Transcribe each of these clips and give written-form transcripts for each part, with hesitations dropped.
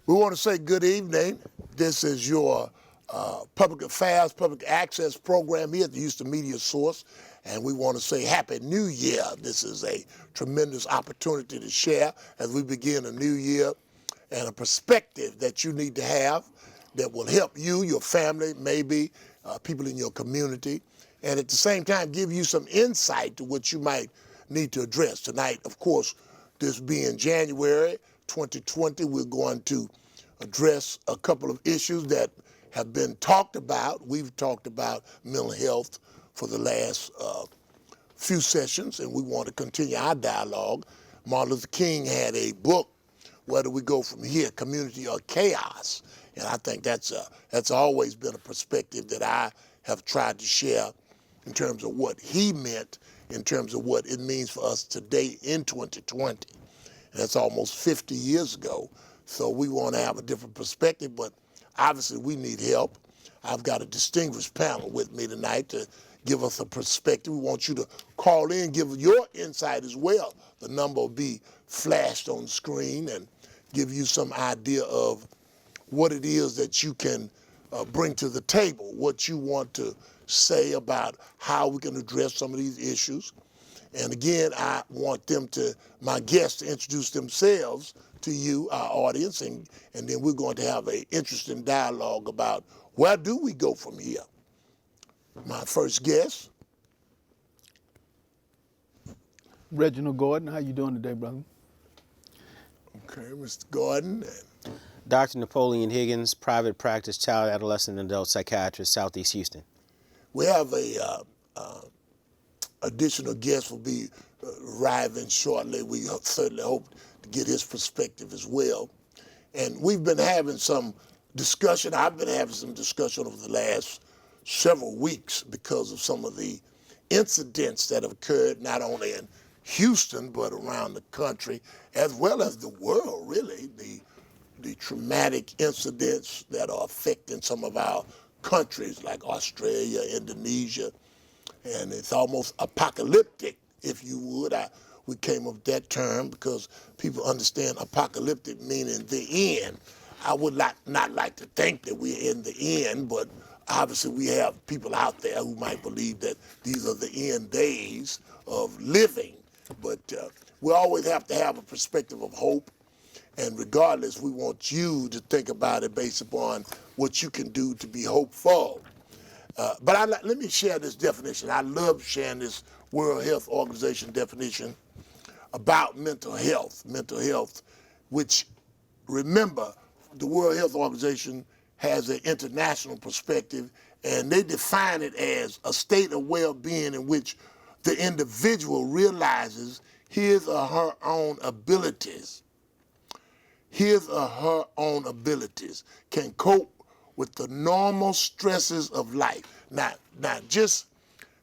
We want to say good evening. This is your public affairs, public access program here at the Houston Media Source, and we want to say Happy New Year. This is a tremendous opportunity to share as we begin a new year and a perspective that you need to have that will help you, your family, maybe people in your community, and at the same time give you some insight to what you might need to address. Tonight, of course, this being January 2020, we're going to address a couple of issues that have been talked about. We've talked about mental health for the last few sessions, and we want to continue our dialogue. Martin Luther King had a book, Where Do We Go From Here, Community or Chaos? And I think that's always been a perspective that I have tried to share in terms of what he meant, in terms of what it means for us today in 2020. And that's almost 50 years ago. So we want to have a different perspective, but obviously we need help. I've got a distinguished panel with me tonight to give us a perspective. We want you to call in, give your insight as well. The number will be flashed on the screen and give you some idea of what it is that you can bring to the table, what you want to say about how we can address some of these issues. And again, I want my guests to introduce themselves to you, our audience, and then we're going to have an interesting dialogue about where do we go from here. My first guest. Reginald Gordon, how you doing today, brother? Okay, Mr. Gordon. Dr. Napoleon Higgins, private practice child, adolescent, and adult psychiatrist, Southeast Houston. We have a additional guest will be arriving shortly. We certainly hope to get his perspective as well. And we've been having some discussion. I've been having some discussion over the last several weeks because of some of the incidents that have occurred not only in Houston but around the country as well as the world, really. The traumatic incidents that are affecting some of our countries like Australia, Indonesia, and it's almost apocalyptic, if you would. We came up with that term because people understand apocalyptic meaning the end. I would not like to think that we're in the end, but obviously we have people out there who might believe that these are the end days of living. But we always have to have a perspective of hope. And regardless, we want you to think about it based upon what you can do to be hopeful. But let me share this definition. I love sharing this World Health Organization definition about mental health, which, remember, the World Health Organization has an international perspective, and they define it as a state of well-being in which the individual realizes his or her own abilities, can cope with the normal stresses of life. Now just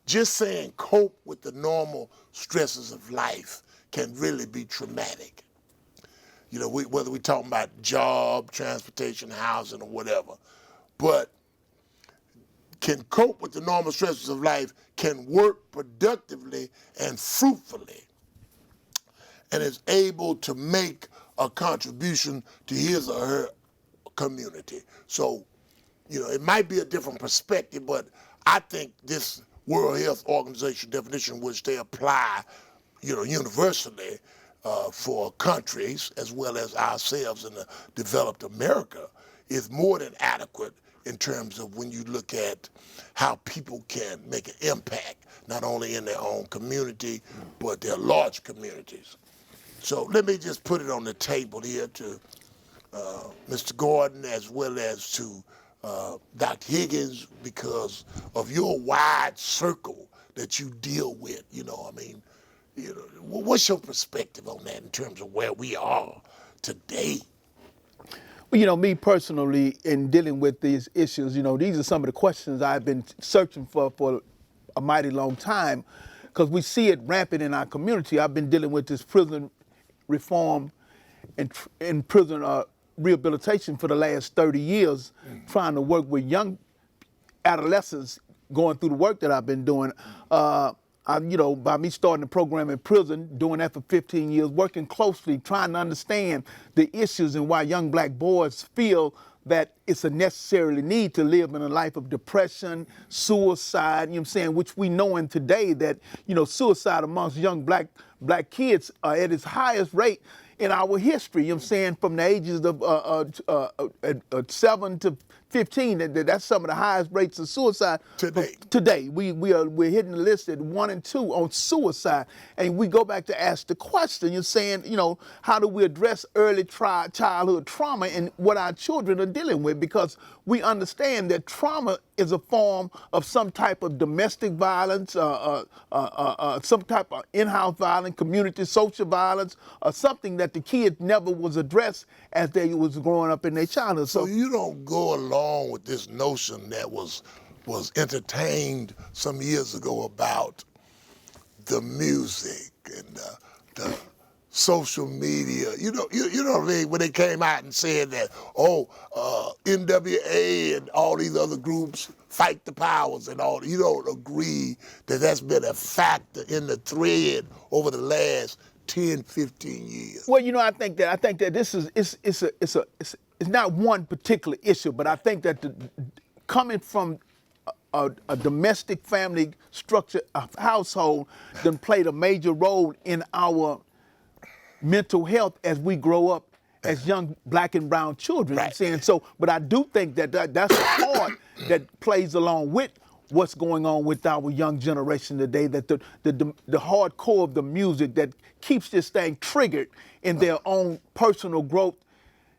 saying cope with the normal stresses of life can really be traumatic. You know, whether we're talking about job, transportation, housing, or whatever, but can cope with the normal stresses of life, can work productively and fruitfully, and is able to make a contribution to his or her community. So, you know, it might be a different perspective, but I think this World Health Organization definition, which they apply, you know, universally for countries as well as ourselves in the developed America, is more than adequate in terms of when you look at how people can make an impact, not only in their own community, but their large communities. So let me just put it on the table here to Mr. Gordon as well as to Dr. Higgins, because of your wide circle that you deal with. You know, I mean, you know, what's your perspective on that in terms of where we are today? Well, you know, me personally, in dealing with these issues, you know, these are some of the questions I've been searching for a mighty long time, because we see it rampant in our community. I've been dealing with this prison reform and prison rehabilitation for the last 30 years, trying to work with young adolescents going through the work that I've been doing. by me starting the program in prison, doing that for 15 years, working closely, trying to understand the issues and why young black boys feel that it's a necessary need to live in a life of depression, suicide, which we know in today that, suicide amongst young black kids are at its highest rate in our history, from the ages of 7 to 15, that's some of the highest rates of suicide today. We're hitting the list at 1 and 2 on suicide, and we go back to ask the question. You're saying, how do we address early childhood trauma and what our children are dealing with? Because we understand that trauma is a form of some type of domestic violence, some type of in-house violence, community social violence, or something that the kid never was addressed as they was growing up in their childhood. So you don't go along with this notion that was entertained some years ago about the music and the social media. You know what I mean? When they came out and said that, NWA and all these other groups fight the powers and all. You don't agree that that's been a factor in the thread over the last 10, 15 years? Well, I think that this is it's not one particular issue, but I think that coming from a domestic family structure, a household, then played a major role in our mental health as we grow up as young black and brown children. Right. But I do think that that's a part that plays along with what's going on with our young generation today, that the hardcore of the music that keeps this thing triggered in their own personal growth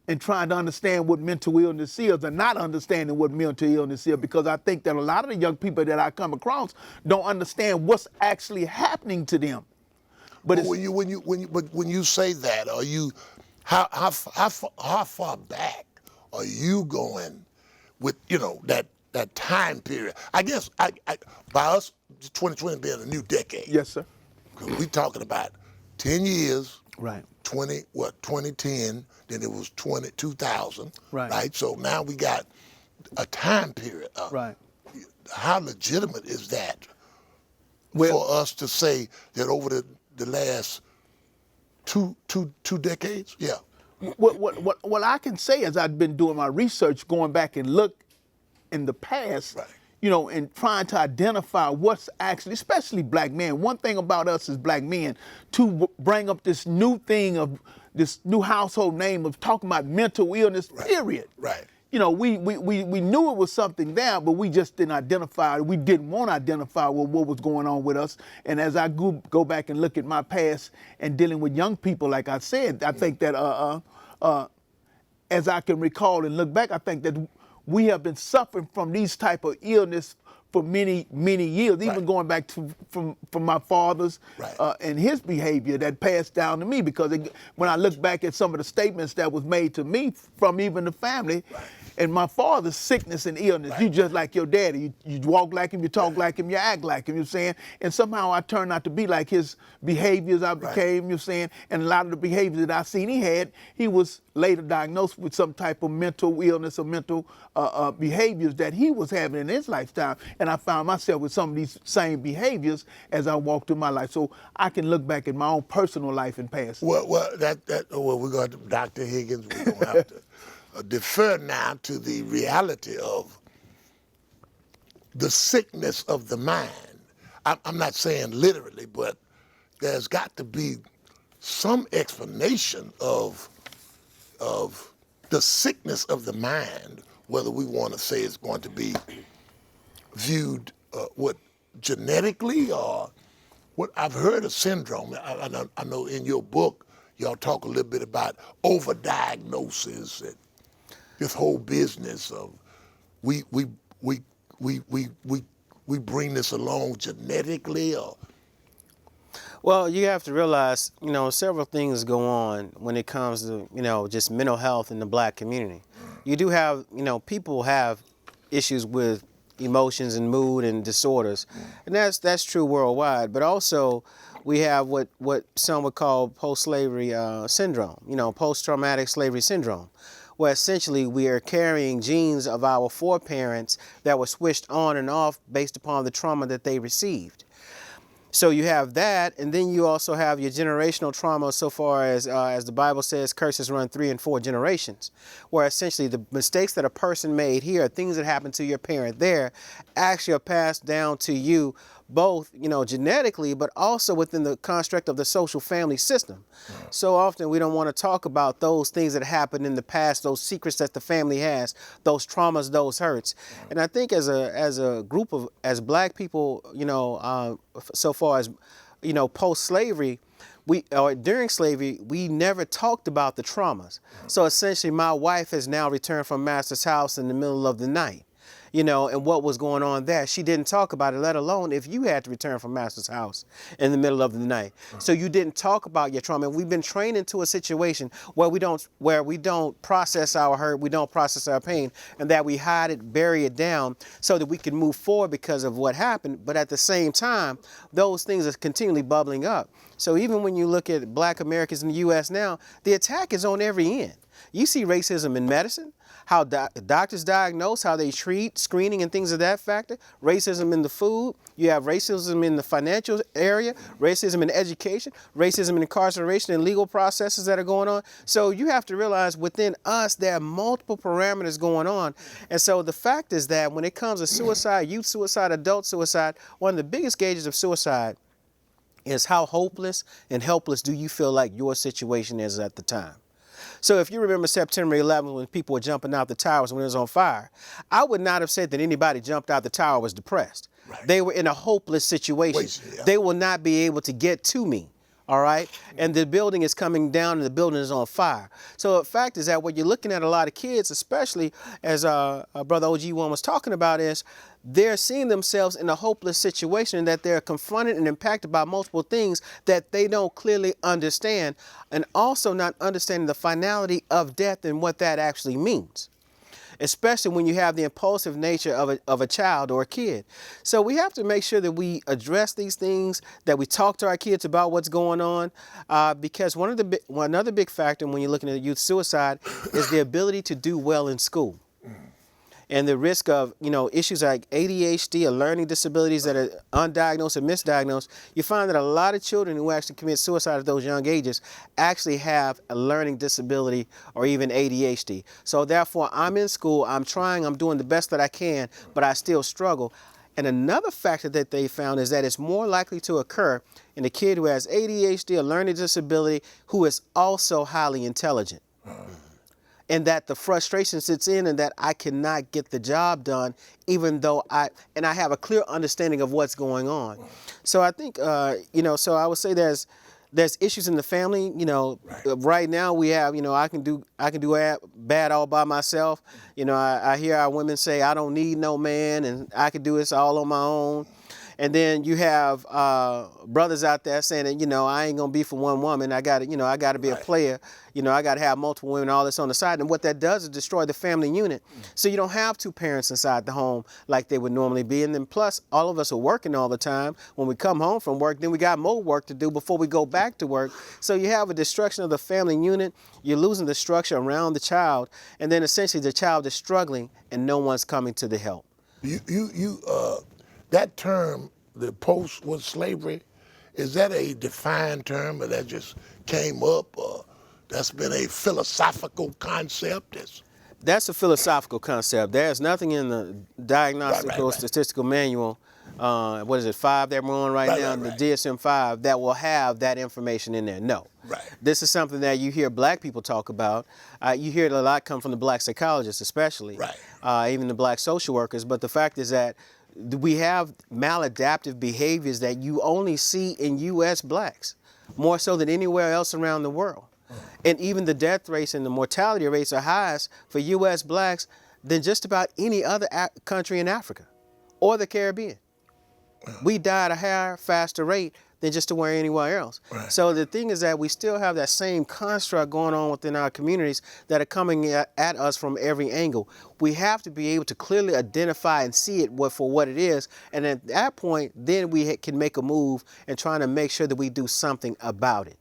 and trying to understand what mental illness is and not understanding what mental illness is, because I think that a lot of the young people that I come across don't understand what's actually happening to them. But when you say that, are you how far back are you going with that time period? I guess by us 2020 being a new decade. Yes, sir. We talking about 10 years. Right. 2010, then it was 2000. Right. So now we got a time period. Right. How legitimate is that Well, for us to say that over the last two decades? Yeah. What I can say is I've been doing my research, going back and look in the past, Right. And trying to identify what's actually, especially black men. One thing about us as black men, to bring up this new thing of this new household name of talking about mental illness, period. Right. We knew it was something there, but we just didn't identify it. We didn't want to identify what was going on with us. And as I go back and look at my past and dealing with young people, like I said, I think that as I can recall and look back, I think that we have been suffering from these type of illness for many, many years, even going back to from my father's and his behavior that passed down to me. Because when I look back at some of the statements that was made to me from even the family, and my father's sickness and illness, you just like your daddy. You walk like him, you talk like him, you act like him, you're saying? And somehow I turned out to be like his behaviors I became, you're saying? And a lot of the behaviors that I seen he had, he was later diagnosed with some type of mental illness or mental behaviors that he was having in his lifetime. And I found myself with some of these same behaviors as I walked through my life. So I can look back at my own personal life and past. Well, we're going to Dr. Higgins. We're going to have to defer now to the reality of the sickness of the mind. I'm not saying literally, but there's got to be some explanation of the sickness of the mind, whether we want to say it's going to be viewed genetically or what. I've heard of syndrome. I know in your book y'all talk a little bit about overdiagnosis and this whole business of we bring this along genetically, or. Well, you have to realize, several things go on when it comes to, just mental health in the black community. You do have, people have issues with emotions and mood and disorders, and that's true worldwide. But also, we have what some would call post-slavery syndrome, post-traumatic slavery syndrome, where essentially we are carrying genes of our foreparents that were switched on and off based upon the trauma that they received. So you have that, and then you also have your generational trauma so far as the Bible says, curses run 3 and 4 generations, where essentially the mistakes that a person made here, things that happened to your parent there, actually are passed down to you, both, genetically, but also within the construct of the social family system. So often we don't want to talk about those things that happened in the past, those secrets that the family has, those traumas, those hurts. And I think as a group of, as black people, so far as, post-slavery, or during slavery, we never talked about the traumas. So essentially my wife has now returned from master's house in the middle of the night. And what was going on there. She didn't talk about it, let alone if you had to return from master's house in the middle of the night. So you didn't talk about your trauma. And we've been trained into a situation where we don't process our hurt, we don't process our pain, and that we hide it, bury it down so that we can move forward because of what happened. But at the same time, those things are continually bubbling up. So even when you look at black Americans in the U.S. now, the attack is on every end. You see racism in medicine, how doctors diagnose, how they treat, screening and things of that factor, racism in the food, you have racism in the financial area, racism in education, racism in incarceration and legal processes that are going on. So you have to realize within us, there are multiple parameters going on. And so the fact is that when it comes to suicide, youth suicide, adult suicide, one of the biggest gauges of suicide is how hopeless and helpless do you feel like your situation is at the time. So if you remember September 11th when people were jumping out the towers when it was on fire, I would not have said that anybody jumped out the tower was depressed. Right. They were in a hopeless situation. Yeah. They will not be able to get to me. All right. And the building is coming down and the building is on fire. So the fact is that what you're looking at a lot of kids, especially as Brother OG1 was talking about, is they're seeing themselves in a hopeless situation, that they're confronted and impacted by multiple things that they don't clearly understand, and also not understanding the finality of death and what that actually means, especially when you have the impulsive nature of a child or a kid. So we have to make sure that we address these things, that we talk to our kids about what's going on, because another big factor when you're looking at youth suicide is the ability to do well in school. And the risk of, issues like ADHD or learning disabilities that are undiagnosed or misdiagnosed, you find that a lot of children who actually commit suicide at those young ages actually have a learning disability or even ADHD. So therefore, I'm in school, I'm trying, I'm doing the best that I can, but I still struggle. And another factor that they found is that it's more likely to occur in a kid who has ADHD or learning disability who is also highly intelligent. And that the frustration sits in and that I cannot get the job done, even though I have a clear understanding of what's going on. So I think, so I would say there's issues in the family. Right now we have, I can do bad all by myself. I hear our women say, I don't need no man and I can do this all on my own. And then you have brothers out there saying that, I ain't gonna be for one woman. I got to be a player. I got to have multiple women, all this on the side. And what that does is destroy the family unit. So you don't have two parents inside the home like they would normally be. And then plus, all of us are working all the time. When we come home from work, then we got more work to do before we go back to work. So you have a destruction of the family unit. You're losing the structure around the child. And then essentially the child is struggling and no one's coming to the help. That term, the post with slavery, is that a defined term, or that just came up, or that's been a philosophical concept? That's a philosophical concept. There's nothing in the diagnostic or statistical manual, what is it, 5 that we're on right now, the DSM-5, that will have that information in there. No. Right. This is something that you hear black people talk about. You hear it a lot come from the black psychologists especially, even the black social workers. But the fact is that we have maladaptive behaviors that you only see in U.S. blacks, more so than anywhere else around the world. And even the death rates and the mortality rates are highest for U.S. blacks than just about any other country in Africa or the Caribbean. We die at a higher, faster rate than just to anywhere else. Right. So the thing is that we still have that same construct going on within our communities that are coming at us from every angle. We have to be able to clearly identify and see it for what it is. And at that point, then we can make a move and trying to make sure that we do something about it.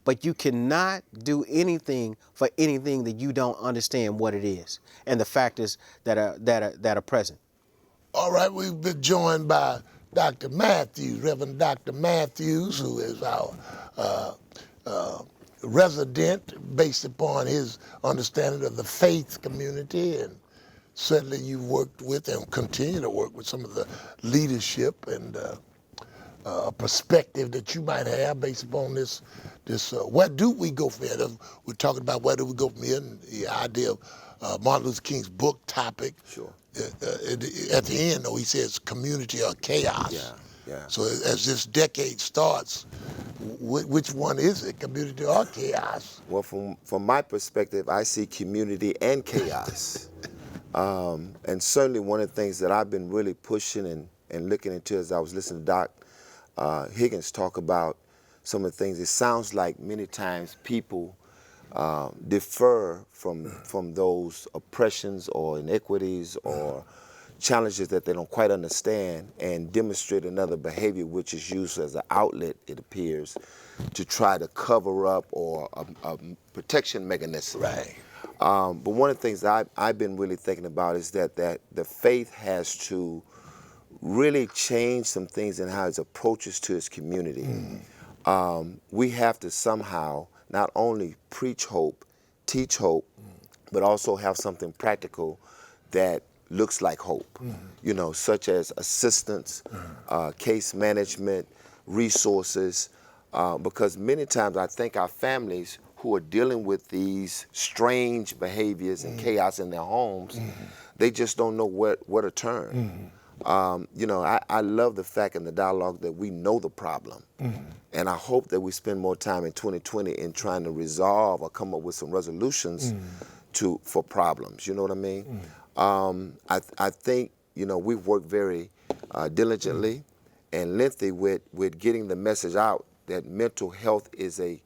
But you cannot do anything for anything that you don't understand what it is and the factors that are present. All right, we've been joined by Dr. Matthews, Reverend Dr. Matthews, who is our resident based upon his understanding of the faith community, and certainly you've worked with and continue to work with some of the leadership and perspective that you might have based upon this. Where do we go from here? We're talking about where do we go from here, and the idea of Martin Luther King's book topic. Sure. At the end, though, he says community or chaos. Yeah. So as this decade starts, which one is it, community or chaos? Well, from my perspective, I see community and chaos. And certainly one of the things that I've been really pushing and looking into as I was listening to Doc Higgins talk about some of the things, it sounds like many times people defer from those oppressions or inequities or challenges that they don't quite understand and demonstrate another behavior which is used as an outlet, it appears, to try to cover up or a protection mechanism. Right. But one of the things that I've been really thinking about is that the faith has to really change some things in how it approaches to its community. We have to somehow not only preach hope, teach hope, but also have something practical that looks like hope, such as assistance, case management, resources, because many times I think our families who are dealing with these strange behaviors and chaos in their homes, they just don't know where to turn. I love the fact in the dialogue that we know the problem. And I hope that we spend more time in 2020 in trying to resolve or come up with some resolutions for problems. You know what I mean? I think, we've worked very diligently and lengthy with getting the message out that mental health is a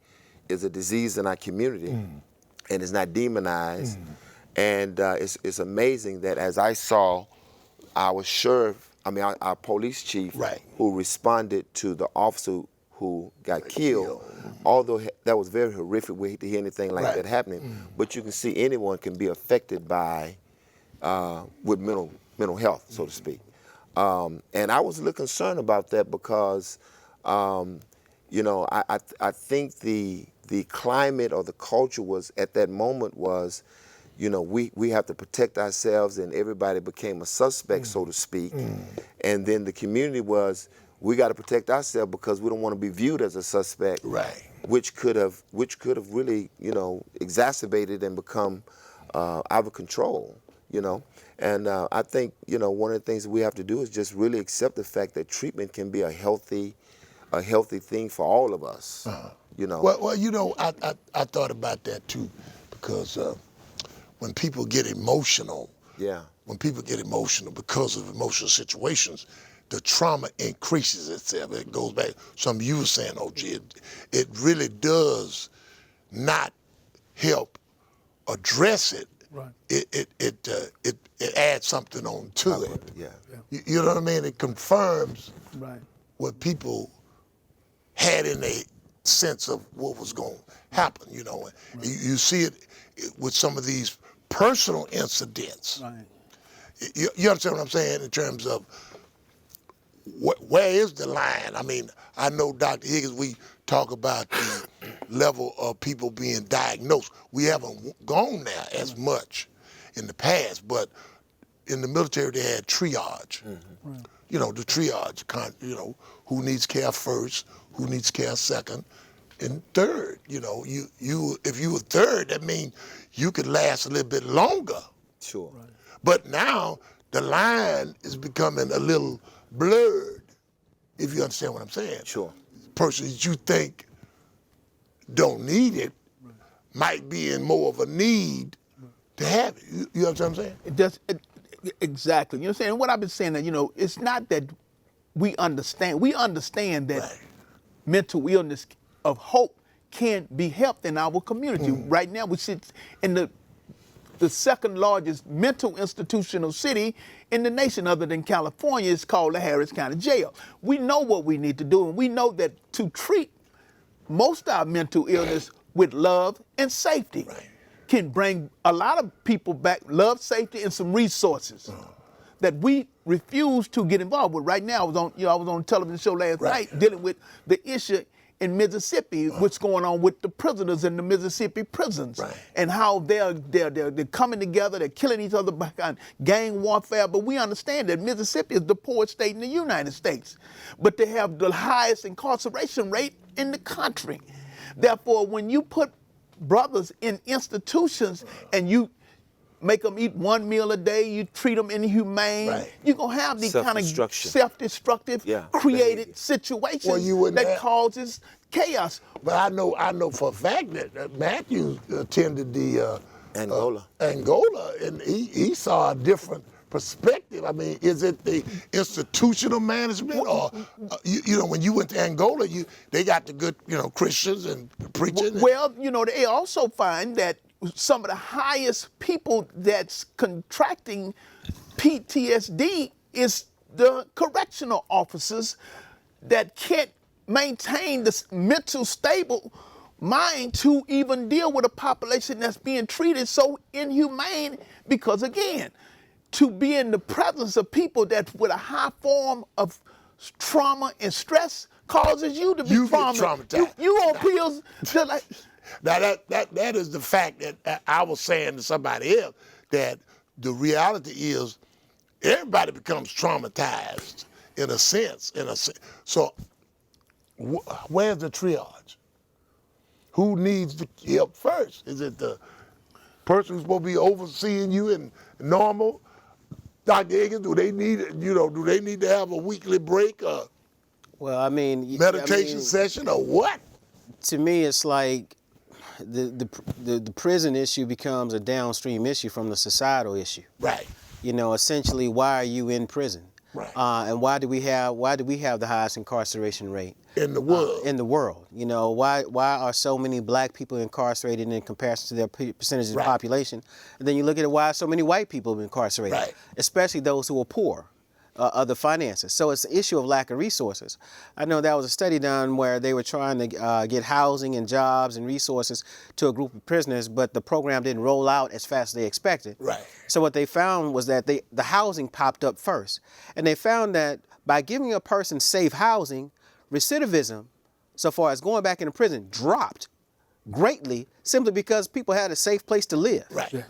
disease in our community and is not demonized. And it's amazing that as I saw our sheriff, our police chief, right, who responded to the officer who got killed, although that was very horrific, we hate to hear anything like that happening, but you can see anyone can be affected by, with mental health, so to speak. And I was a little concerned about that because, I think the climate or the culture was, at that moment was, we have to protect ourselves, and everybody became a suspect, so to speak. And then the community was, we got to protect ourselves because we don't want to be viewed as a suspect, right? Which could have really, exacerbated and become out of control, And I think, one of the things that we have to do is just really accept the fact that treatment can be a healthy thing for all of us. Well, I thought about that too, because when people get emotional, because of emotional situations, the trauma increases itself. It goes back, something you were saying, OG. It really does not help address it. Right. It adds something on to it. Yeah. You know what I mean? It confirms Right. what people had in a sense of what was going to happen. Right. You see it with some of these personal incidents. Right. You understand what I'm saying in terms of where is the line? I know, Dr. Higgins, we talk about the level of people being diagnosed. We haven't gone there as much in the past, but in the military they had triage. Right. The triage, who needs care first, who needs care second, and third. If you were third, that means you could last a little bit longer. Sure. Right. But now the line is becoming a little blurred, if you understand what I'm saying. Sure. Persons you think don't need it might be in more of a need to have it. You know what I'm saying? Exactly. You know what I'm saying? And what I've been saying that, it's not that we understand. We understand that mental illness of hope can be helped in our community. Right now we sit in the second largest mental institutional city in the nation other than California. Is called the Harris County Jail. We know what we need to do, and we know that to treat most of our mental illness with love and safety can bring a lot of people back, love, safety, and some resources that we refuse to get involved with. Right now, I was on a television show last night dealing with the issue in Mississippi, what's going on with the prisoners in the Mississippi prisons, and how they're coming together, they're killing each other behind gang warfare. But we understand that Mississippi is the poorest state in the United States, but they have the highest incarceration rate in the country. Therefore, when you put brothers in institutions and you make them eat one meal a day, you treat them inhumane, you're going to have these kind of self-destructive, created situations that causes chaos. But I know for a fact that Matthew attended the Angola, and he saw a different perspective. I mean, is it the institutional management, or you know, when you went to Angola, they got the good, you know, Christians and preaching? Well, you know, they also find that some of the highest people that's contracting PTSD is the correctional officers that can't maintain this mental stable mind to even deal with a population that's being treated so inhumane, because again, to be in the presence of people that with a high form of trauma and stress causes you to be traumatized. You on pills just like. Now that is the fact that I was saying to somebody else, that the reality is everybody becomes traumatized in a sense. So where's the triage? Who needs the help first? Is it the person who's supposed to be overseeing you in normal? Dr. Higgins, do they need to have a weekly break, or meditation session, or what? To me, it's like the prison issue becomes a downstream issue from the societal issue. Right. You know, essentially, why are you in prison? Right. And why do we have the highest incarceration rate in the world? In the world, you know, why are so many black people incarcerated in comparison to their percentage of the population? And then you look at it, why are so many white people incarcerated, especially those who are poor of the finances. So it's an issue of lack of resources. I know there was a study done where they were trying to get housing and jobs and resources to a group of prisoners, but the program didn't roll out as fast as they expected. Right. So what they found was that the housing popped up first. And they found that by giving a person safe housing, recidivism, so far as going back into prison, dropped greatly simply because people had a safe place to live. Right. Yeah.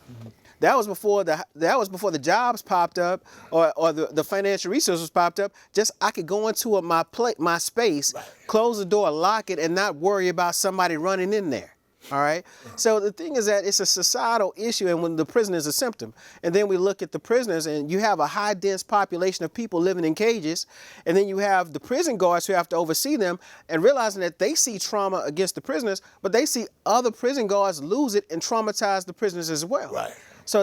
That was before the jobs popped up or the financial resources popped up. Just I could go into my space, close the door, lock it, and not worry about somebody running in there. All right. So the thing is that it's a societal issue, and when the prison is a symptom, and then we look at the prisoners, and you have a high dense population of people living in cages, and then you have the prison guards who have to oversee them, and realizing that they see trauma against the prisoners, but they see other prison guards lose it and traumatize the prisoners as well. Right. So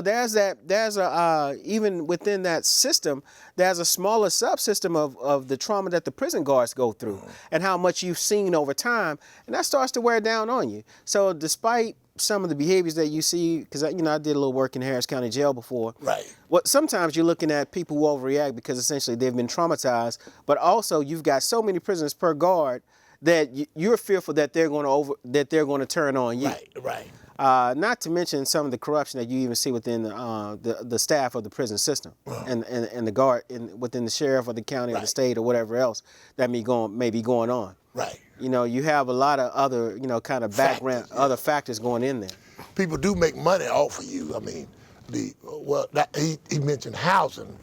even within that system, there's a smaller subsystem of the trauma that the prison guards go through and how much you've seen over time, and that starts to wear down on you. So despite some of the behaviors that you see, because I did a little work in Harris County Jail before. Right. Sometimes you're looking at people who overreact because essentially they've been traumatized, but also you've got so many prisoners per guard that you're fearful that they're going to turn on you. Right. Not to mention some of the corruption that you even see within the staff of the prison system and the guard within the sheriff or the county or the state or whatever else that may be going on. Right. You know, you have a lot of other, kind of background, other factors going in there. People do make money off of you. I mean, he mentioned housing,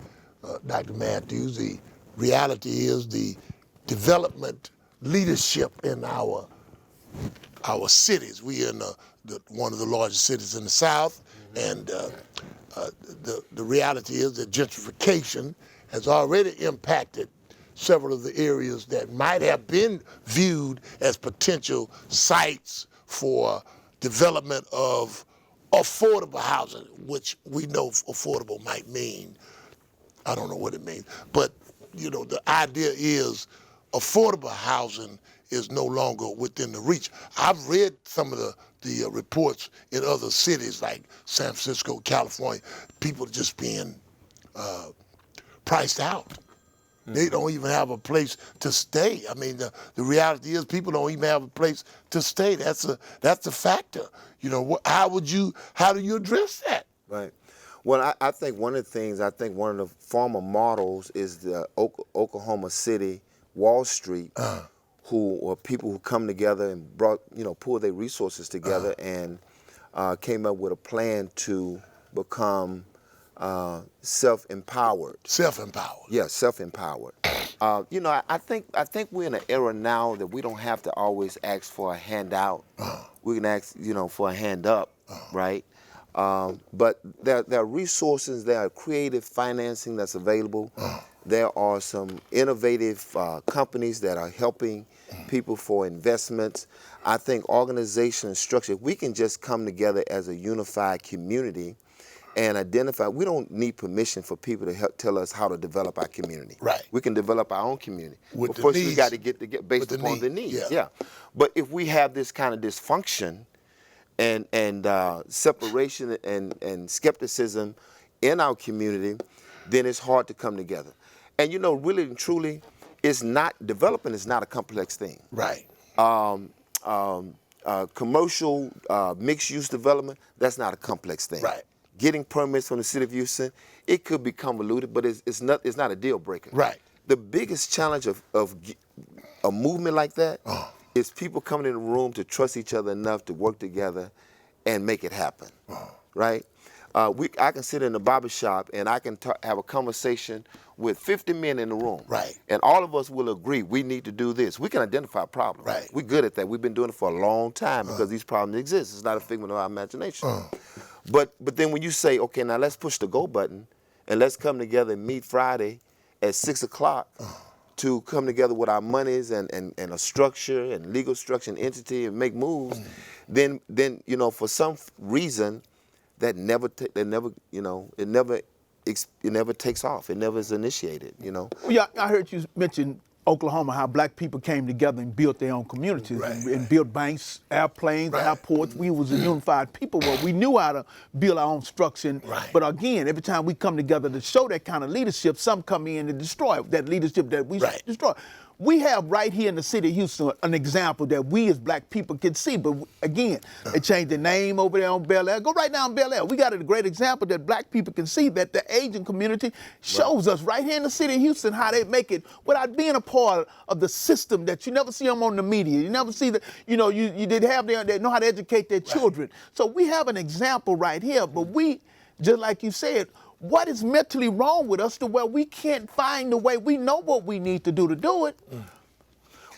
Dr. Matthews. The reality is the development leadership in our cities. We in one of the largest cities in the South, and the reality is that gentrification has already impacted several of the areas that might have been viewed as potential sites for development of affordable housing, which we know affordable might mean. I don't know what it means, but the idea is affordable housing is no longer within the reach. I've read some of the reports in other cities like San Francisco, California, people just being priced out. They don't even have a place to stay. I mean, the reality is people don't even have a place to stay. That's a factor. How do you address that? Right. Well, I think one of the things, one of the former models is the Oklahoma City, Wall Street, who are people who come together and pull their resources together and came up with a plan to become self-empowered. Self-empowered. Yeah, self-empowered. I think we're in an era now that we don't have to always ask for a handout. We can ask, for a hand up, right? But there are resources, there are creative financing that's available. There are some innovative companies that are helping people for investments. I think organization and structure, if we can just come together as a unified community and identify, we don't need permission for people to help tell us how to develop our community. Right. We can develop our own community. With but the first needs. we got to get based With the upon the need, needs. yeah. But if we have this kind of dysfunction and separation and skepticism in our community, then it's hard to come together. And really and truly, development is not a complex thing. Right. Commercial mixed-use development, that's not a complex thing. Right. Getting permits from the city of Houston, it could be convoluted, but it's not a deal breaker. Right. The biggest challenge of a movement like that is people coming in the room to trust each other enough to work together and make it happen. Right? I can sit in the barber shop and I can have a conversation with 50 men in the room. Right. And all of us will agree we need to do this. We can identify problems. Right. We're good at that. We've been doing it for a long time because these problems exist. It's not a figment of our imagination. But then when you say, okay, now let's push the go button and let's come together and meet Friday at 6 o'clock to come together with our monies and a structure and legal structure and entity and make moves, then for some reason it never takes off. It never is initiated. Well, yeah, I heard you mention Oklahoma, how black people came together and built their own communities and built banks, airplanes, airports. We was a unified people where we knew how to build our own structure. But again, every time we come together to show that kind of leadership, some come in and destroy that leadership that we destroy. We have right here in the city of Houston an example that we as black people can see. But again, they changed the name over there on Bel Air. Go right now on Bel Air. We got a great example that black people can see that the Asian community shows us right here in the city of Houston how they make it without being a part of the system that you never see them on the media. You never see you did have they know how to educate their children. So we have an example right here, but we, just like you said, what is mentally wrong with us to where we can't find the way? We know what we need to do it.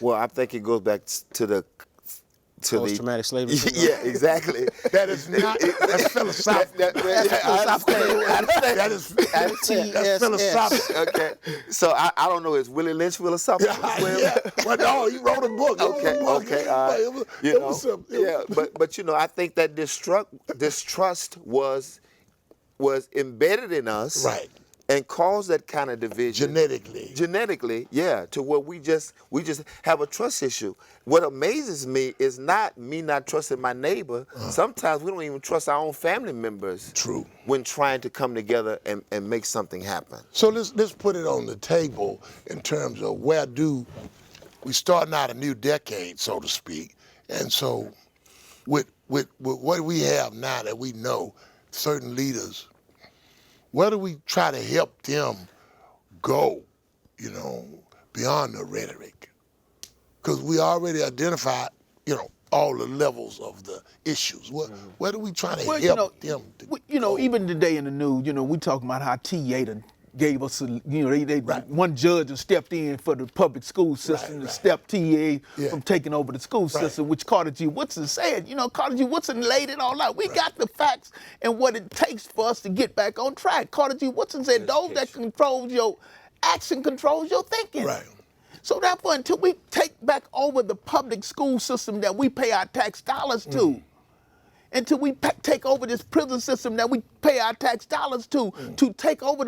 Well, I think it goes back to the Post-traumatic slavery syndrome. Yeah, exactly. That is not. That's philosophical. That's philosophical. Okay. So I don't know. Is Willie Lynch philosophical as well? Yeah. Well, no, he wrote a book. But I think that distrust was embedded in us. Right. And caused that kind of division. Genetically, yeah, to where we just have a trust issue. What amazes me is not me not trusting my neighbor. Sometimes we don't even trust our own family members. True. When trying to come together and make something happen. So let's put it on the table in terms of where do we starting out a new decade, so to speak. And so with what we have now that we know, certain leaders, where do we try to help them go, beyond the rhetoric? Because we already identified, all the levels of the issues. Where do we try to help them? Even today in the news, we talking about how TA gave us, one judge has stepped in for the public school system to step TA from taking over the school system, which Carter G. Woodson said. Carter G. Woodson laid it all out. We got the facts and what it takes for us to get back on track. Carter G. Woodson said those that controls your action controls your thinking. Right. So therefore, until we take back over the public school system that we pay our tax dollars to, until we take over this prison system that we pay our tax dollars to take over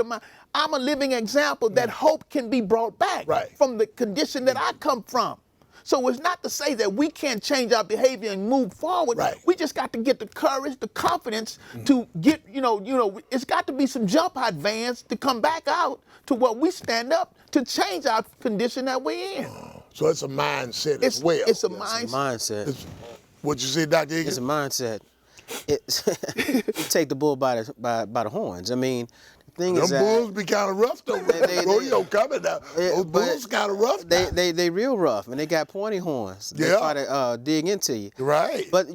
I'm a living example that hope can be brought back from the condition that I come from. So it's not to say that we can't change our behavior and move forward. We just got to get the courage, the confidence to get, it's got to be some jump out vans to come back out to what we stand up to change our condition that we're in. So it's a mindset as well. It's a mindset. What you say, Dr. Egan? It's a mindset. you take the bull by the horns. I mean, the thing Them is that bulls be kind of rough though. Rodeo coming now. Those bulls kind of rough now. they real rough, and they got pointy horns. They Yeah. try to dig into you. Right. But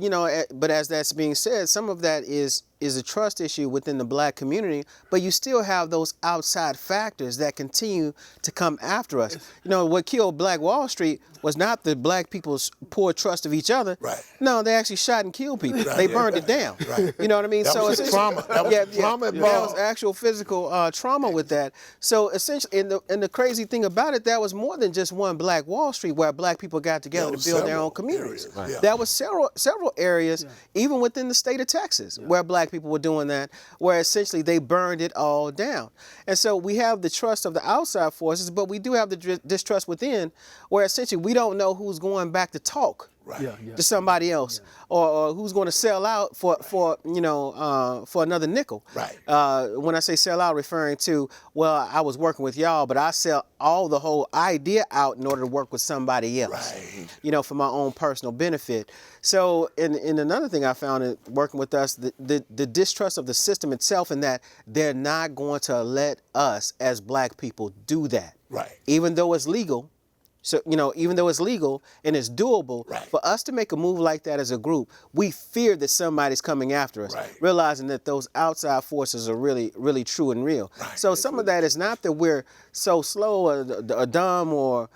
but as that's being said, some of that is a trust issue within the black community, but you still have those outside factors that continue to come after us. What killed Black Wall Street was not the black people's poor trust of each other. Right. No, they actually shot and killed people. They burned it down. Right. You know what I mean? That was essentially- trauma. That was trauma There was involved. actual physical trauma with that. So essentially, and the crazy thing about it, that was more than just one Black Wall Street where black people got together There to was build their several own communities. areas. Right. Yeah. That was several areas, even within the state of Texas, where black people were doing that, where essentially they burned it all down. And so we have the trust of the outside forces, but we do have the distrust within, where essentially we don't know who's going back to talk Right. to somebody else, or who's going to sell out for another nickel. Right. When I say sell out, referring to, well, I was working with y'all, but I sell the whole idea out in order to work with somebody else. Right. For my own personal benefit. So, and another thing I found in working with us, the distrust of the system itself, in that they're not going to let us as black people do that. Right. Even though it's legal. So, even though it's legal and it's doable, Right. for us to make a move like that as a group, we fear that somebody's coming after us, Right. realizing that those outside forces are really, really true and real. Right. So some of that is not that we're so slow or dumb or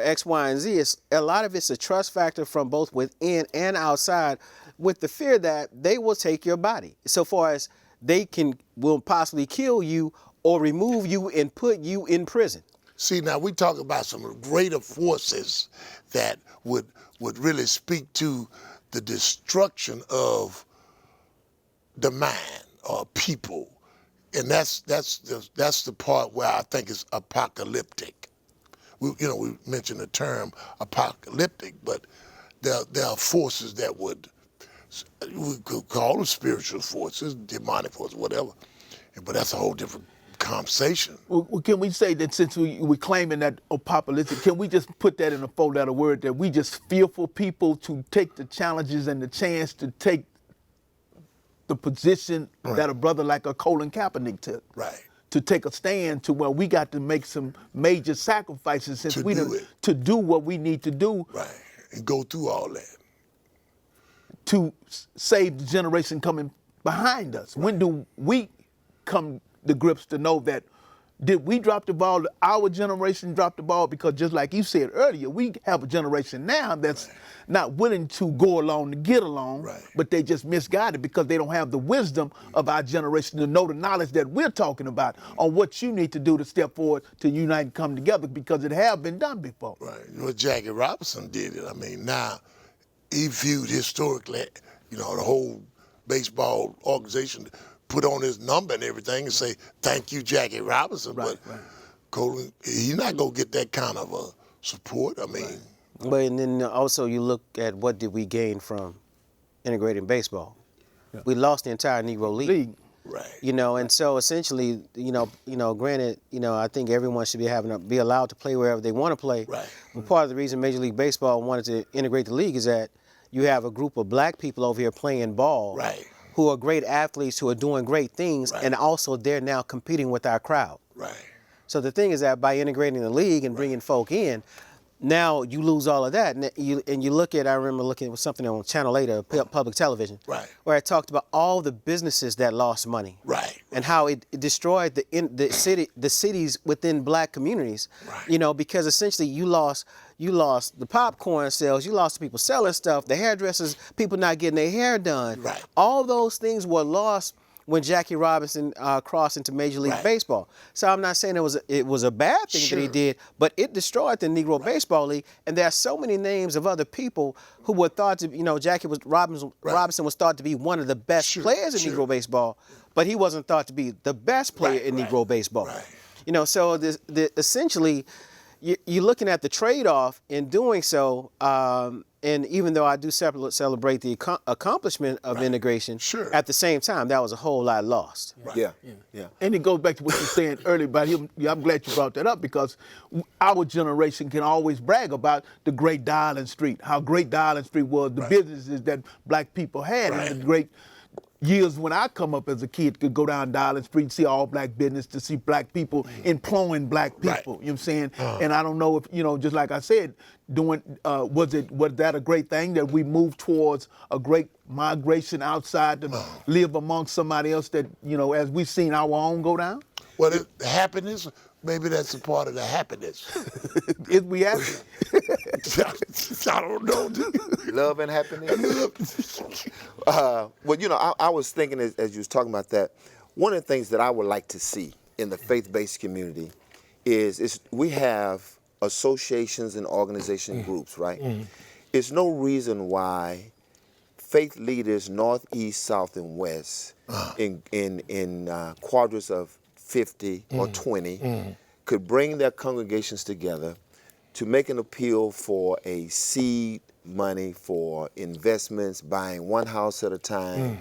X, Y, and Z. A lot of it's a trust factor from both within and outside, with the fear that they will take your body, so far as they will possibly kill you or remove you and put you in prison. See, now we talk about some greater forces that would really speak to the destruction of the mind or people, and that's the part where I think is apocalyptic. We mentioned the term apocalyptic, but there are forces that we could call them spiritual forces, demonic forces, whatever, but that's a whole different conversation. Well, can we say that since we're claiming that apocalyptic, can we just put that in a four-letter word, that we just fearful people to take the challenges and the chance to take the position that a brother like a Colin Kaepernick took? Right. To take a stand to where we got to make some major sacrifices since to do what we need to do. Right. And go through all that. To save the generation coming behind us. When do we come to grips to know that, did we drop the ball? Our generation dropped the ball? Because just like you said earlier, we have a generation now that's not willing to go along to get along, but they just misguided because they don't have the wisdom of our generation to know the knowledge that we're talking about on what you need to do to step forward to unite and come together, because it have been done before. Right. Jackie Robinson did it. I mean, now he viewed historically, the whole baseball organization put on his number and everything and say, thank you, Jackie Robinson. But Colin, he's not going to get that kind of support. I mean. But and then also you look at what did we gain from integrating baseball. We lost the entire Negro League. Right. And so essentially, granted, I think everyone should be allowed to play wherever they want to play. Right. But part of the reason Major League Baseball wanted to integrate the league is that you have a group of black people over here playing ball. Right. Who are great athletes, who are doing great things, and also they're now competing with our crowd. Right. So the thing is that by integrating the league and bringing folk in, now you lose all of that. And you look at, I remember looking at something on Channel 8 of public television, where it talked about all the businesses that lost money. Right. And how it destroyed the cities within black communities. Right. Because essentially you lost the popcorn sales, you lost the people selling stuff, the hairdressers, people not getting their hair done. Right. All those things were lost when Jackie Robinson crossed into Major League Baseball. So I'm not saying it was a bad thing that he did, but it destroyed the Negro Baseball League. And there are so many names of other people who were thought to, Jackie Robinson was thought to be one of the best players in Negro baseball, but he wasn't thought to be the best player in Negro baseball. Right. So essentially, you're looking at the trade-off in doing so, and even though I do celebrate the accomplishment of integration, Sure. at the same time, that was a whole lot lost. Yeah. And it goes back to what you were saying earlier about him. Yeah, I'm glad you brought that up because our generation can always brag about the great Dialing Street, how great Dialing Street was, the businesses that black people had, and the great years when I come up as a kid could go down Dialing Street, see all black business, to see black people employing black people. Right. You know what I'm saying? And I don't know if, just like I said, was that a great thing that we moved towards a great migration outside to live amongst somebody else that, as we've seen our own go down? Well, the happiness, maybe that's a part of the happiness. Is we happy? I don't know. Love and happiness. Well, I was thinking as you was talking about that, one of the things that I would like to see in the faith-based community is we have associations and organization groups, right? It's no reason why faith leaders north, east, south, and west in quadrants of 50 or 20 could bring their congregations together to make an appeal for a seed money for investments, buying one house at a time,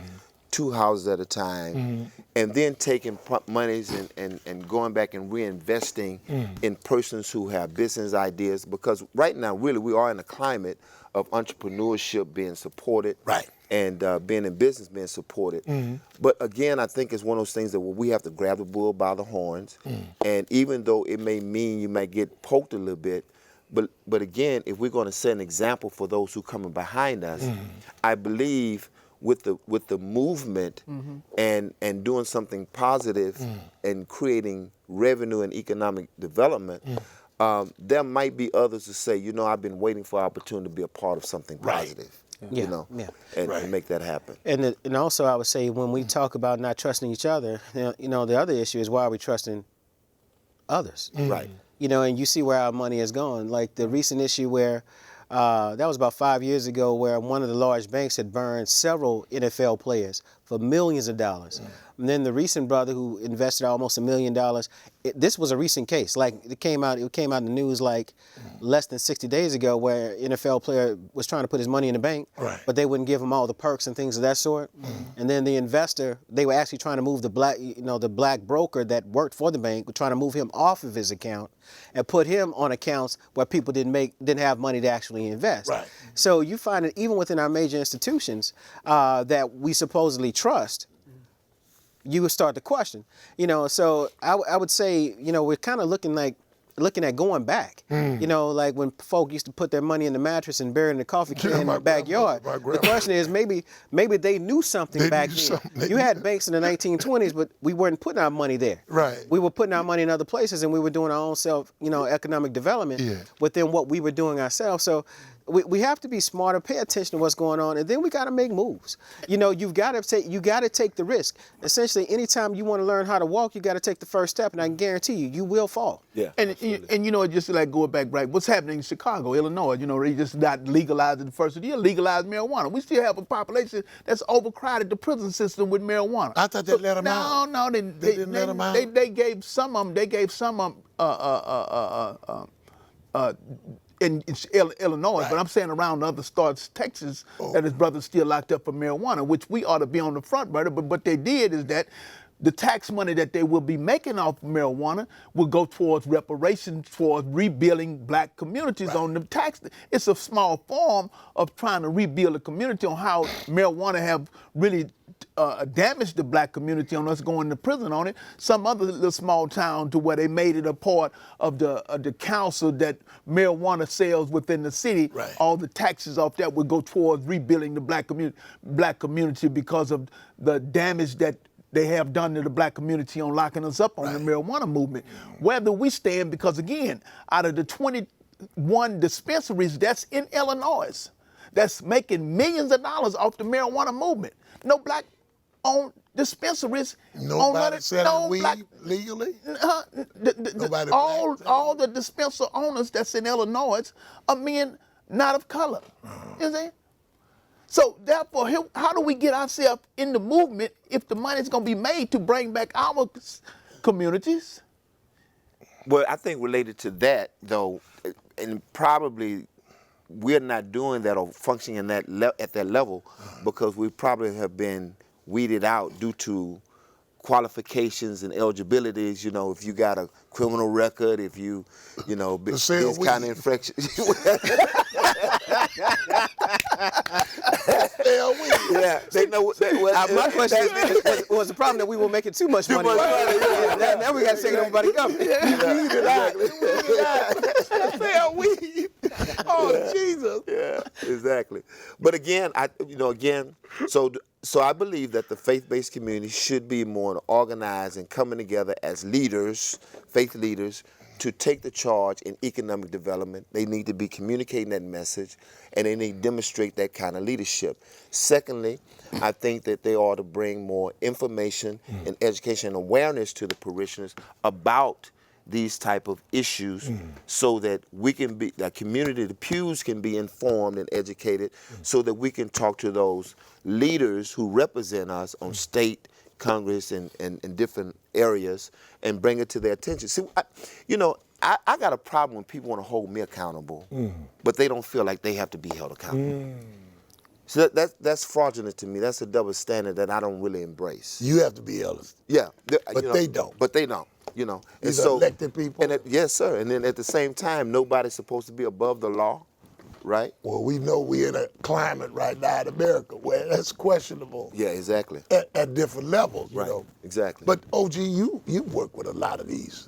2 houses at a time, and then taking monies and going back and reinvesting in persons who have business ideas. Because right now, really, we are in a climate of entrepreneurship being supported, Right. and being in business being supported. But again, I think it's one of those things that we have to grab the bull by the horns. And even though it may mean you might get poked a little bit, but again, if we're going to set an example for those who coming behind us, I believe with the movement and doing something positive and creating revenue and economic development, there might be others who say, I've been waiting for an opportunity to be a part of something positive. And make that happen. And also, I would say when we talk about not trusting each other, the other issue is why are we trusting others? Right. And you see where our money has gone. Like the recent issue where that was about 5 years ago, where one of the large banks had burned several NFL players for millions of dollars. And then the recent brother who invested almost $1 million, this was a recent case. Like it came out in the news like less than 60 days ago, where an NFL player was trying to put his money in the bank, but they wouldn't give him all the perks and things of that sort. And then the investor, they were actually trying to move the black broker that worked for the bank, were trying to move him off of his account and put him on accounts where people didn't have money to actually invest. Right. So you find that even within our major institutions that we supposedly trust, you would start to question. So I would say, we're kind of looking at going back. Like when folk used to put their money in the mattress and bury it in the coffee can in the backyard. The question is maybe they knew something back then. You had banks in the 1920s, but we weren't putting our money there. Right. We were putting our money in other places, and we were doing our own economic development within what we were doing ourselves. So we have to be smarter, pay attention to what's going on, and then we got to make moves. You've got to take the risk. Essentially, anytime you want to learn how to walk, you got to take the first step, and I can guarantee you will fall. Yeah. And just like going back, right? What's happening in Chicago, Illinois? They just not legalizing the first of the year, legalized marijuana. We still have a population that's overcrowded the prison system with marijuana. I thought they let them out. No, they didn't let them out. They gave some of them. In Illinois, but I'm saying around other states, Texas, that his brother's still locked up for marijuana, which we ought to be on the front burner. But what they did is that the tax money that they will be making off marijuana will go towards reparations, towards rebuilding black communities on the tax. It's a small form of trying to rebuild a community on how marijuana have really damaged the black community on us going to prison on it. Some other little small town to where they made it a part of the council that marijuana sales within the city, all the taxes off that would go towards rebuilding the black community because of the damage that they have done to the black community on locking us up on the marijuana movement. Whether we stand, because again, out of the 21 dispensaries that's in Illinois, that's making millions of dollars off the marijuana movement. No black-owned dispensaries. Nobody selling weed legally? Nobody all the dispenser owners that's in Illinois are men not of color. You see? So therefore, how do we get ourselves in the movement if the money's going to be made to bring back our communities? Well, I think related to that, though, and probably we're not doing that or functioning in that at that level because we probably have been weeded out due to qualifications and eligibilities. You know, if you got a criminal record, if you know, this kind of infraction. Yeah, they know what My question is, was the problem that we were making too much money? Now we got to take everybody up. Sell weed. Oh, Jesus. Yeah, exactly. But again, so I believe that the faith-based community should be more organized and coming together as leaders, faith leaders, to take the charge in economic development. They need to be communicating that message, and they need to demonstrate that kind of leadership. Secondly, I think that they ought to bring more information and education and awareness to the parishioners about these type of issues so that we can be, the community, the pews can be informed and educated so that we can talk to those leaders who represent us on state, Congress, and different areas and bring it to their attention. See, I got a problem when people want to hold me accountable, but they don't feel like they have to be held accountable. So that's fraudulent to me. That's a double standard that I don't really embrace. You have to be held. Yeah. But they don't. But they don't. You know. These are elected people? Yes, sir. And then at the same time, nobody's supposed to be above the law, right? Well, we know we're in a climate right now in America where that's questionable. Yeah, exactly. At different levels, you know. Exactly. But OG, you work with a lot of these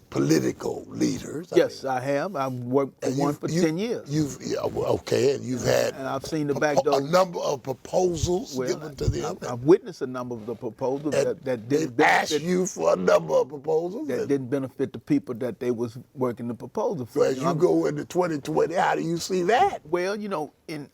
political leaders. Yes, I have. I've worked for one for 10 years. And you've had and I've seen the back door. a number of proposals given to them. I've witnessed a number of the proposals that didn't asked benefit, you for a number of proposals that didn't benefit the people that they was working the proposal for. So as you go into 2020, how do you see that? Well, in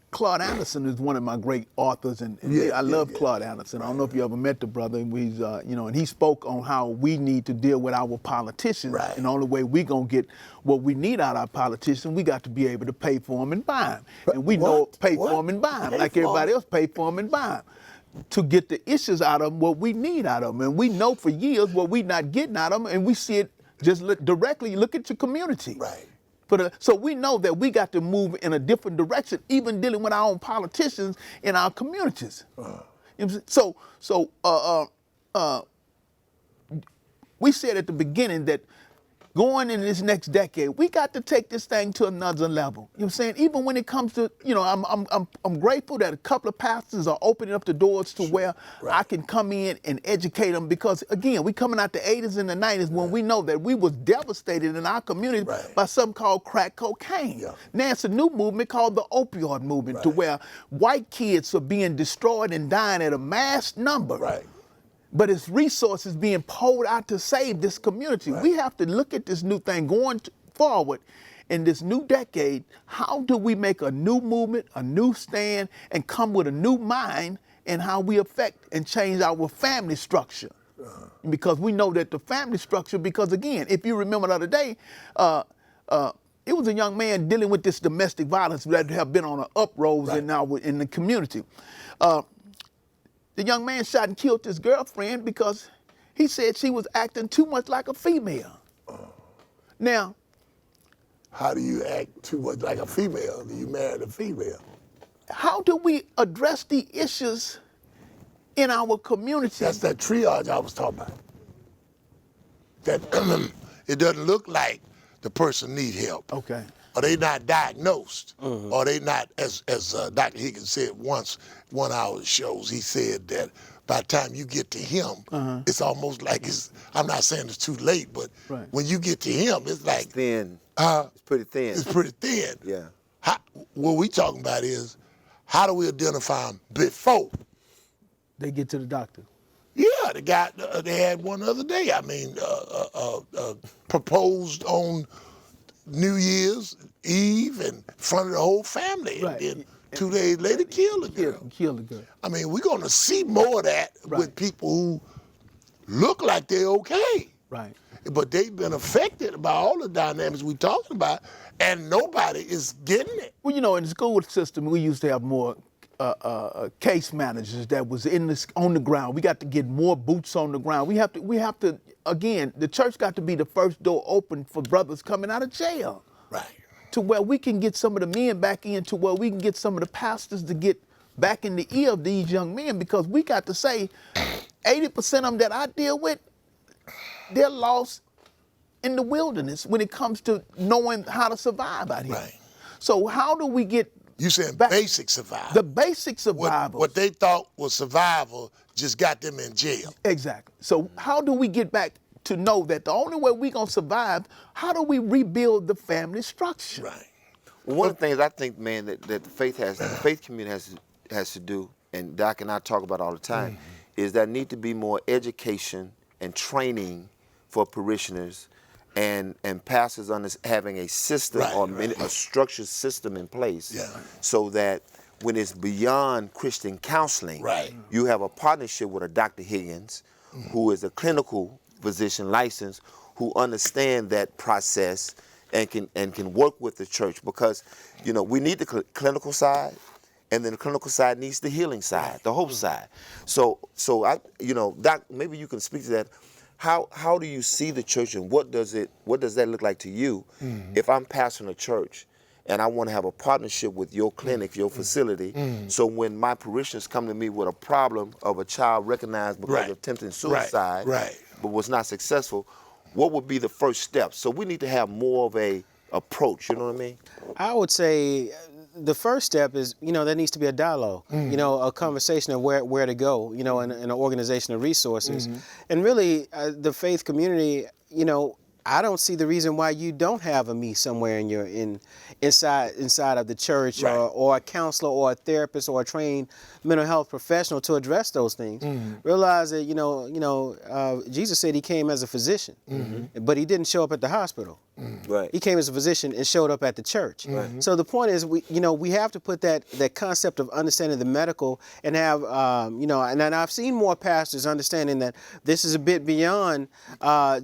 Claude Anderson is one of my great authors, and I love Claude Anderson. I don't know if you ever met the brother. He's, and he spoke on how we need to deal with our politicians, and the only way we gonna get what we need out of our politicians, we got to be able to pay for them and buy them, and we pay for them and buy them like everybody else pay for them and buy them. To get the issues out of them, what we need out of them, and we know for years what we not getting out of them, and we see it just directly. Look at your community. Right. So we know that we got to move in a different direction, even dealing with our own politicians in our communities. We said at the beginning that going in this next decade, we got to take this thing to another level. You know what I'm saying? Even when it comes to, I'm grateful that a couple of pastors are opening up the doors to where I can come in and educate them because, again, we coming out the 80s and the 90s when we know that we was devastated in our community by something called crack cocaine. Yeah. Now it's a new movement called the opioid movement to where white kids are being destroyed and dying at a mass number. Right. But it's resources being poured out to save this community. We have to look at this new thing going forward in this new decade. How do we make a new movement, a new stand, and come with a new mind in how we affect and change our family structure? Because we know that the family structure, because again, if you remember the other day, it was a young man dealing with this domestic violence that have been on an uprose in the community. The young man shot and killed his girlfriend because he said she was acting too much like a female. Now, how do you act too much like a female? You married a female. How do we address the issues in our community? That's that triage I was talking about. That it doesn't look like the person need help. Okay. Or they not diagnosed, or they not, as Dr. Higgins said once, 1 hour shows, he said that by the time you get to him, it's almost like I'm not saying it's too late, but when you get to him, it's like— It's thin. It's pretty thin. It's pretty thin. Yeah. What we talking about is, how do we identify them before they get to the doctor? Yeah, the guy, they had one the other day, proposed on New Year's Eve in front of the whole family. And then 2 days later, killed the girl. Killed the girl. I mean, we're going to see more of that with people who look like they're okay. Right. But they've been affected by all the dynamics we're talking about, and nobody is getting it. Well, in the school system, we used to have more case managers that was on the ground. We got to get more boots on the ground. We have to. Again, the church got to be the first door open for brothers coming out of jail. Right. to where we can get some of the men back in, to where we can get some of the pastors to get back in the ear of these young men, because we got to say 80% of them that I deal with, they're lost in the wilderness when it comes to knowing how to survive out here. Right. So how do we get You saying back- basic survival. the basic survival? What they thought was survival just got them in jail. Exactly. So how do we get back to know that the only way we're gonna survive, how do we rebuild the family structure? Right. Well, one of the things I think, man, that the faith community has to do, and Doc and I talk about all the time, is there need to be more education and training for parishioners, and pastors having a system a structured system in place, so that when it's beyond Christian counseling, you have a partnership with a Dr. Higgins, who is a clinical physician licensed, who understand that process and can work with the church, because we need the clinical side, and then the clinical side needs the healing side, the hope side. So I, Doc, maybe you can speak to that. How do you see the church, and what does that look like to you? If I'm pastoring a church and I want to have a partnership with your clinic, your facility, so when my parishioners come to me with a problem of a child recognized because of attempting suicide, but was not successful, what would be the first step? So we need to have more of a approach, you know what I mean? I would say the first step is, there needs to be a dialogue, a conversation of where to go, and an organization of resources. And really, the faith community, I don't see the reason why you don't have a me somewhere inside of the church, or a counselor or a therapist or a trained mental health professional to address those things. Realize that Jesus said he came as a physician, but he didn't show up at the hospital. Right. He came as a physician and showed up at the church. So the point is, we have to put that concept of understanding the medical and have, and I've seen more pastors understanding that this is a bit beyond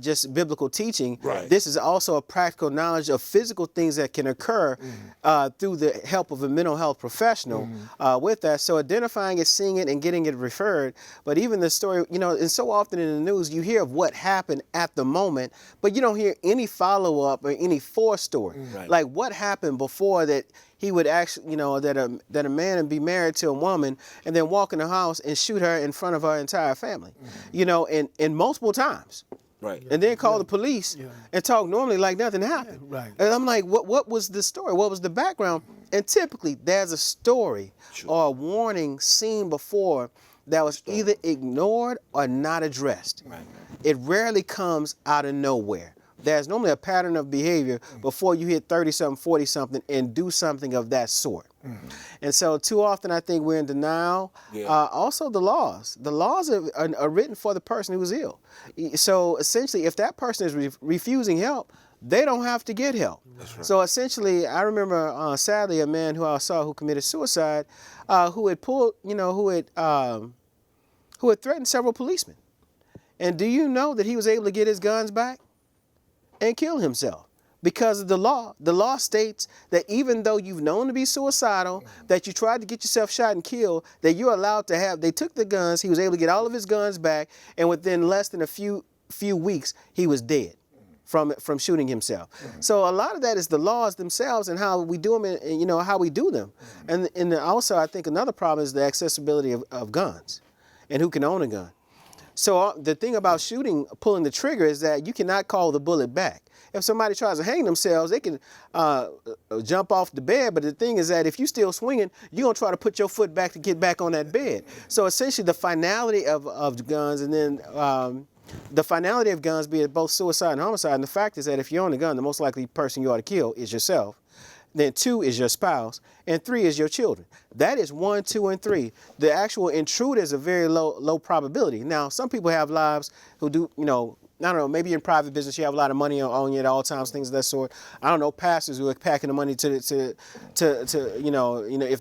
just biblical teaching. This is also a practical knowledge of physical things that can occur through the help of a mental health professional with that. So identifying it, seeing it, and getting it referred. But even the story, and so often in the news, you hear of what happened at the moment, but you don't hear any follow-up or any story. Like what happened before that he would actually, that a man would be married to a woman and then walk in the house and shoot her in front of her entire family, and multiple times. And then call the police and talk normally like nothing happened. And I'm like, what was the story? What was the background? And typically there's a story or a warning seen before that was either ignored or not addressed. It rarely comes out of nowhere. There's normally a pattern of behavior before you hit 30-something, 40-something, and do something of that sort. And so too often I think we're in denial. Also the laws. The laws are written for the person who's ill. So essentially, if that person is refusing help, they don't have to get help. So essentially, I remember sadly a man who I saw who committed suicide, who had threatened several policemen. And do you know that he was able to get his guns back and kill himself? Because of the law. The law states that even though you've known to be suicidal, that you tried to get yourself shot and killed, that you're allowed to have, they took the guns, he was able to get all of his guns back, and within less than a few weeks, he was dead from shooting himself. So a lot of that is the laws themselves and how we do them, and how we do them. And also I think another problem is the accessibility of guns and who can own a gun. So the thing about pulling the trigger is that you cannot call the bullet back. If somebody tries to hang themselves, they can jump off the bed. But the thing is that if you're still swinging, you're going to try to put your foot back to get back on that bed. So essentially the finality of guns, and then the finality of guns, be it both suicide and homicide, and the fact is that if you own a gun, the most likely person you ought to kill is yourself. Then 2 is your spouse, and 3 is your children. That is 1, 2, and 3. The actual intruder is a very low probability. Now, some people have lives who do, I don't know, maybe in private business you have a lot of money on you at all times, things of that sort. I don't know, pastors who are packing the money to if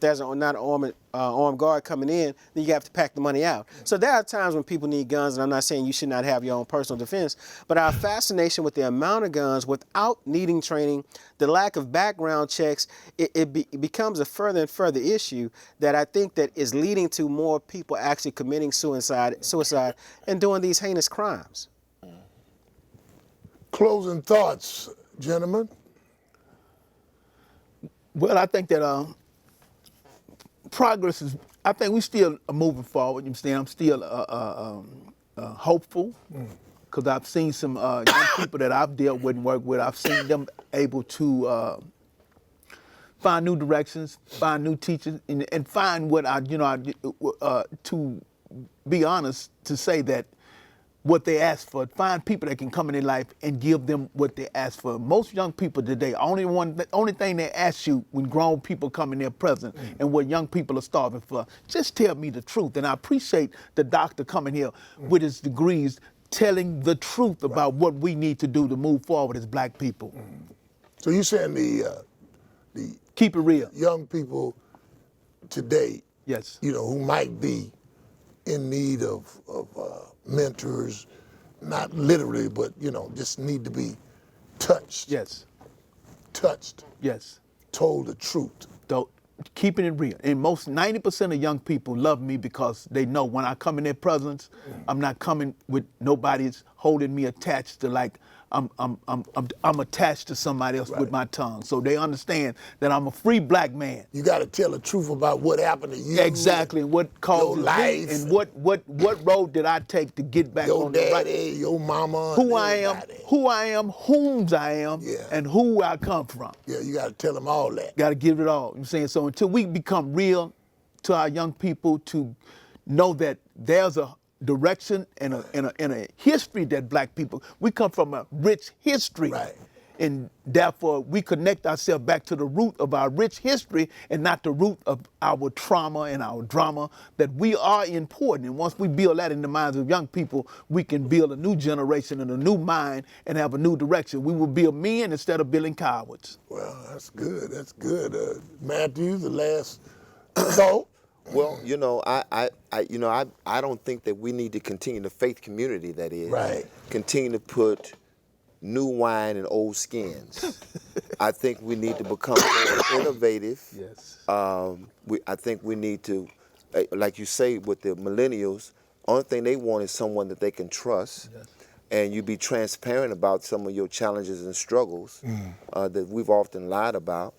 there's not an armed guard coming in, then you have to pack the money out. So there are times when people need guns, and I'm not saying you should not have your own personal defense, but our fascination with the amount of guns without needing training, the lack of background checks, it becomes a further and further issue that I think that is leading to more people actually committing suicide and doing these heinous crimes. Closing thoughts, gentlemen. Well, I think that progress is. I think we still are moving forward. You understand? I'm still hopeful because I've seen some young people that I've dealt with and worked with. I've seen them able to find new directions, find new teachers, and find what to be honest, to say that what they ask for, find people that can come in their life and give them what they ask for. Most young people today, only thing they ask you when grown people come in their presence and what young people are starving for, just tell me the truth. And I appreciate the doctor coming here with his degrees, telling the truth about what we need to do to move forward as black people. So you saying the Keep it real. young people today, Yes. who might be in need of mentors, not literally, but just need to be touched, Yes. Yes. told the truth. Though, keeping it real. And most 90% of young people love me because they know when I come in their presence, I'm not coming with nobody's holding me attached to like I'm attached to somebody else with my tongue. So they understand that I'm a free black man. You got to tell the truth about what happened to you. Exactly, and what caused your me, life, and what road did I take to get back your on the right? daddy, your mama, Who I am, whom's I am, Yeah. and who I come from. Yeah, you got to tell them all that. Got to give it all. You know what I'm saying? So until we become real to our young people to know that there's a direction and a history that black people, we come from a rich history. Right. And therefore we connect ourselves back to the root of our rich history and not the root of our trauma and our drama, that we are important. And once we build that in the minds of young people, we can build a new generation and a new mind and have a new direction. We will build men instead of building cowards. Well, that's good. That's good. Matthew, the last thought. Well, I don't think that we need to continue the faith community, that is. Right. Continue to put new wine in old skins. I think we need to become more innovative. Yes. I think we need to, like you say, with the millennials, only thing they want is someone that they can trust. Yes. And you be transparent about some of your challenges and struggles that we've often lied about,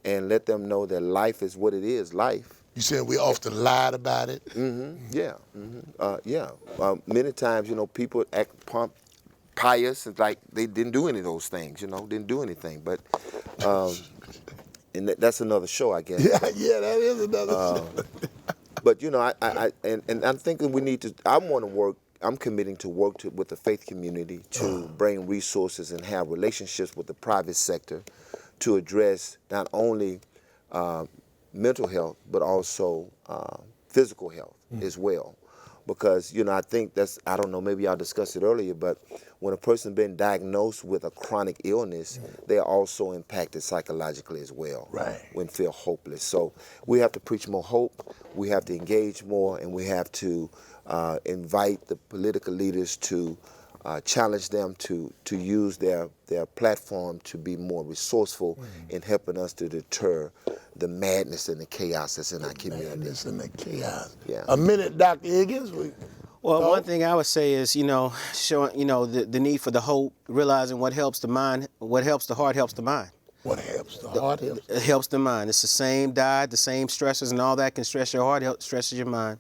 and let them know that life is what it is, life. You said we often lied about it. Yeah. Many times, people act pious and like they didn't do any of those things, didn't do anything. But, and that's another show, I guess. Yeah, that is another. But, I'm thinking we need to, I'm committing to work with the faith community to bring resources and have relationships with the private sector to address not only mental health, but also physical health as well. Because, I think I don't know, maybe y'all discussed it earlier, but when a person's been diagnosed with a chronic illness, they are also impacted psychologically as well. Right. When feel hopeless. So we have to preach more hope, we have to engage more, and we have to invite the political leaders to challenge them to use their platform to be more resourceful in helping us to deter the madness and the chaos that's in our community. Madness and the chaos. Yeah. A minute, Dr. Higgins. Well, one thing I would say is, showing, the need for the hope, realizing what helps the mind, what helps the heart helps the mind. What helps the heart helps? It helps the mind. It's the same diet, the same stresses and all that can stress your heart, stresses your mind.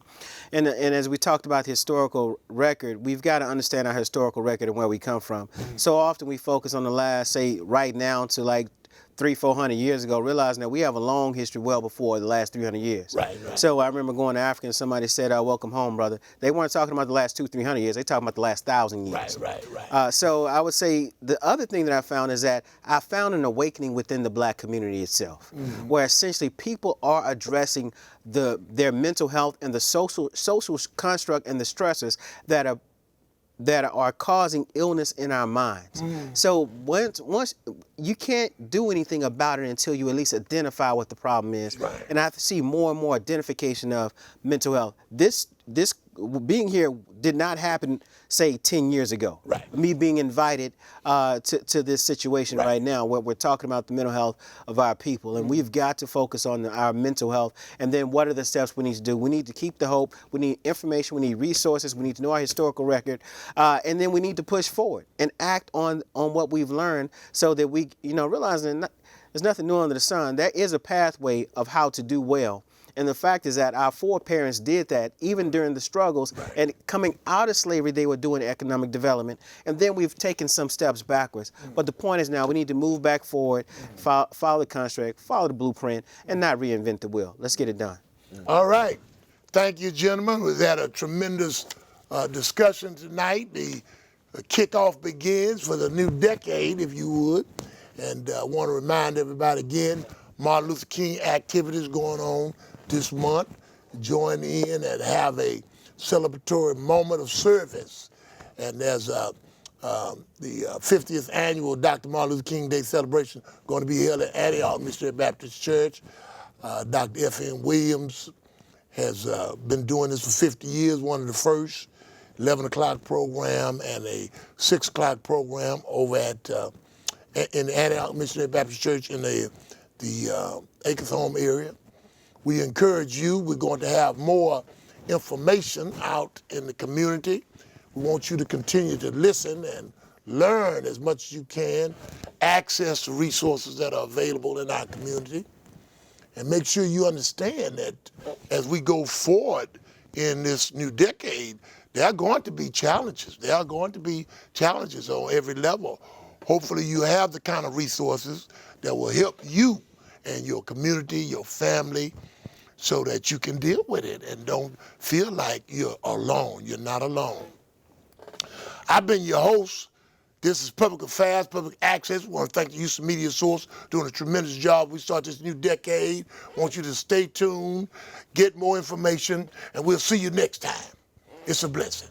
And as we talked about the historical record, we've got to understand our historical record and where we come from. So often we focus on the last, say, right now to like 300-400 years ago, realizing that we have a long history well before the last 300 years. Right. So I remember going to Africa and somebody said, welcome home, brother. They weren't talking about the last 200-300 years. They talking about the last 1,000 years. Right. So I would say the other thing that I found is that I found an awakening within the black community itself, where essentially people are addressing their mental health and the social construct and the stressors that are causing illness in our minds. So once you can't do anything about it until you at least identify what the problem is. Right. And I have to see more and more identification of mental health. This being here did not happen, say, 10 years ago. Right. Me being invited to this situation right now where we're talking about the mental health of our people. And we've got to focus on our mental health. And then what are the steps we need to do? We need to keep the hope. We need information. We need resources. We need to know our historical record. And then we need to push forward and act on what we've learned so that we, realizing There's nothing new under the sun. There is a pathway of how to do well. And the fact is that our foreparents did that even during the struggles, and coming out of slavery, they were doing economic development. And then we've taken some steps backwards. But the point is now we need to move back forward, follow the construct, follow the blueprint, and not reinvent the wheel. Let's get it done. All right. Thank you, gentlemen. We've had a tremendous discussion tonight. The kickoff begins for the new decade, if you would. And I want to remind everybody again, Martin Luther King activities going on this month. Join in and have a celebratory moment of service. And there's the 50th annual Dr. Martin Luther King Day celebration going to be held at Antioch Missionary Baptist Church. Dr. F.M. Williams has been doing this for 50 years, one of the first. 11 o'clock program and a 6 o'clock program over at in the Antioch Missionary Baptist Church in the Acres Home area. We encourage you. We're going to have more information out in the community. We want you to continue to listen and learn as much as you can, access the resources that are available in our community, and make sure you understand that as we go forward in this new decade, there are going to be challenges. There are going to be challenges on every level. Hopefully you have the kind of resources that will help you and your community, your family, so that you can deal with it and don't feel like you're alone. You're not alone. I've been your host. This is Public Affairs, Public Access. We want to thank the Houston Media Source doing a tremendous job. We start this new decade. I want you to stay tuned, get more information, and we'll see you next time. It's a blessing.